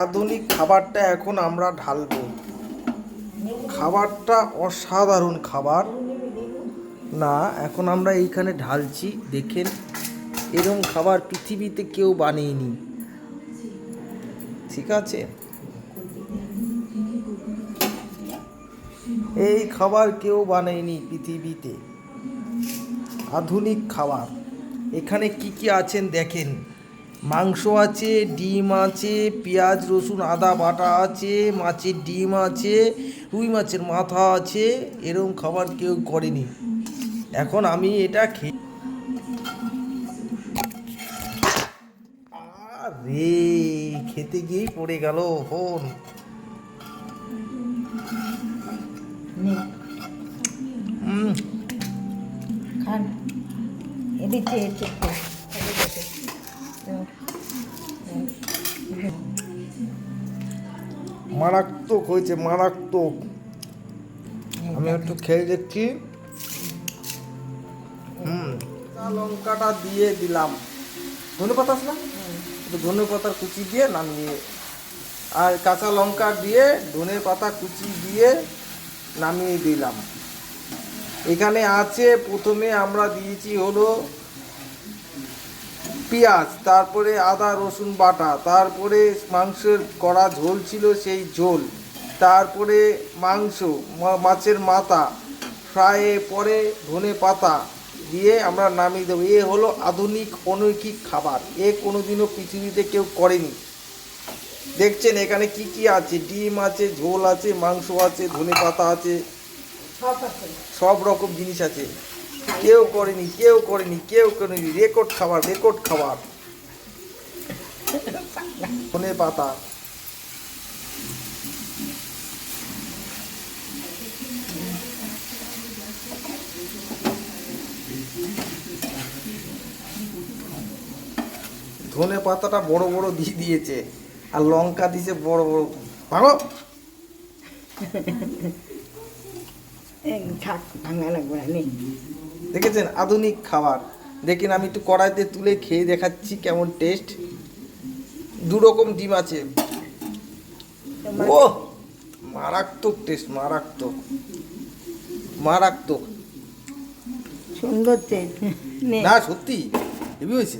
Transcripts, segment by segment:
আধুনিক খাবারটা এখন আমরা ঢালবো। খাবারটা অসাধারণ খাবার না, এখন আমরা এইখানে ঢালছি। দেখেন, এরকম খাবার পৃথিবীতে কেউ বানিয়েনি। ঠিক আছে, এই খাবার কেউ বানায়নি পৃথিবীতে। আধুনিক খাবার। এখানে কি কি আছেন দেখেন, মাংস আছে, ডিম আছে, পেঁয়াজ রসুন আদা বাটা আছে, মাছের ডিম আছে, রুই মাছের মাথা আছে। এরকম খাবার কেউ করেনি। এখন আমি এটা খেয়ে আরে খেতে গিয়েই পড়ে গেল ফোন। খান এদিকে মারাত্মক হয়েছে, মারাত্মক। আমি একটু খেয়ে দেখছি। লঙ্কাটা দিয়ে দিলাম, ধনে পাতা আছে না, একটু ধনে পাতার কুচি দিয়ে নামিয়ে, আর কাঁচা লঙ্কা দিয়ে ধনে পাতা কুচি দিয়ে নামিয়ে দিলাম। এখানে আছে, প্রথমে আমরা দিয়েছি হলো পেঁয়াজ, তারপরে আদা রসুন বাটা, তারপরে মাংসের কড়া ঝোল ছিল সেই ঝোল, তারপরে মাংস, মাছের মাথা ফ্রাইয়ে পরে ধনে পাতা দিয়ে আমরা নামিয়ে দেবো। এ হলো আধুনিক অনৈকিক খাবার। এ কোনোদিনও পৃথিবীতে কেউ করেনি। দেখছেন এখানে কি কি আছে, ডিম আছে, ঝোল আছে, মাংস আছে, ধনে পাতা আছে, সব রকম জিনিস আছে। কেউ করেনি, কেউ করেনি, কেউ করেনি। রেকর্ড খাবার, রেকর্ড খাবার। ধনে পাতা, ধনে পাতাটা বড় বড় দিয়ে দিয়েছে, আর লঙ্কা দিয়েছে বড় বড়। ভালো দেখেছেন আধুনিক খাবার। দেখেন আমি একটু কড়াইতে তুলে খেয়ে দেখাচ্ছি কেমন টেস্ট। দু রকম ডিম আছে। ও মারাত্মক টেস্ট, মারাত্মক, মারাত্মক সুন্দর টেস্ট না, সত্যি হেভি হয়েছে।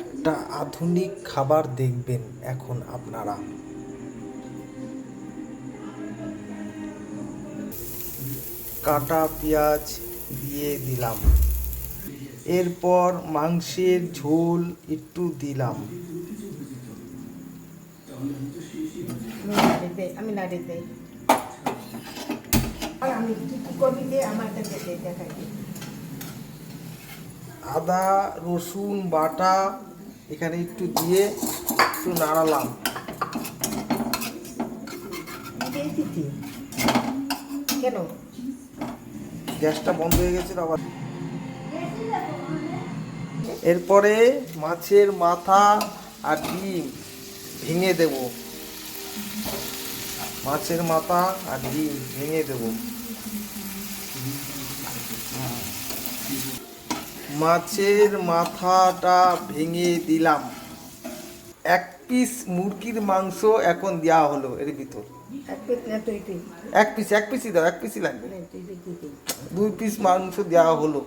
একটা আধুনিক খাবার দেখবেন এখন আপনারা। কাটা পেঁয়াজ দিয়ে দিলাম, এরপর মাংসের ঝোল একটু দিলাম। আমি নাড়ি দেই, আমি কবি দিয়ে আমার দেখাই। আদা রসুন বাটা এখানে একটু দিয়ে একটু নাড়ালাম। কেন গ্যাসটা বন্ধ হয়ে গেছিল আবার। এরপরে মাছের মাথা আর ডিম ভেঙে দেব। মাছের মাথা আর ডিম ভেঙে দেব। মাছের মাথাটা ভেঙে দিলাম। এক পিস মুরগির মাংস এখন দেওয়া হলো এর ভিতর। এক পিসই দাও, এক পিসই লাগবে। 2 পিস মাংস দেওয়া হলো।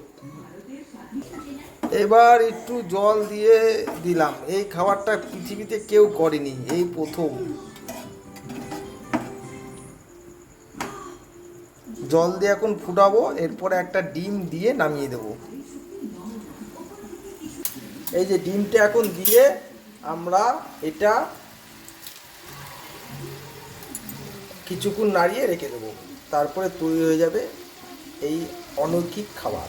এবার একটু জল দিয়ে দিলাম। এই খাবারটা পৃথিবীতে কেউ করেনি, এই প্রথম। জল দিয়ে এখন ফুটাবো, এরপরে একটা ডিম দিয়ে নামিয়ে দেব। এই যে ডিমটা এখন দিয়ে আমরা এটা কিছুক্ষণ নাড়িয়ে রেখে দেবো, তারপরে তৈরি হয়ে যাবে এই অলৌকিক খাবার।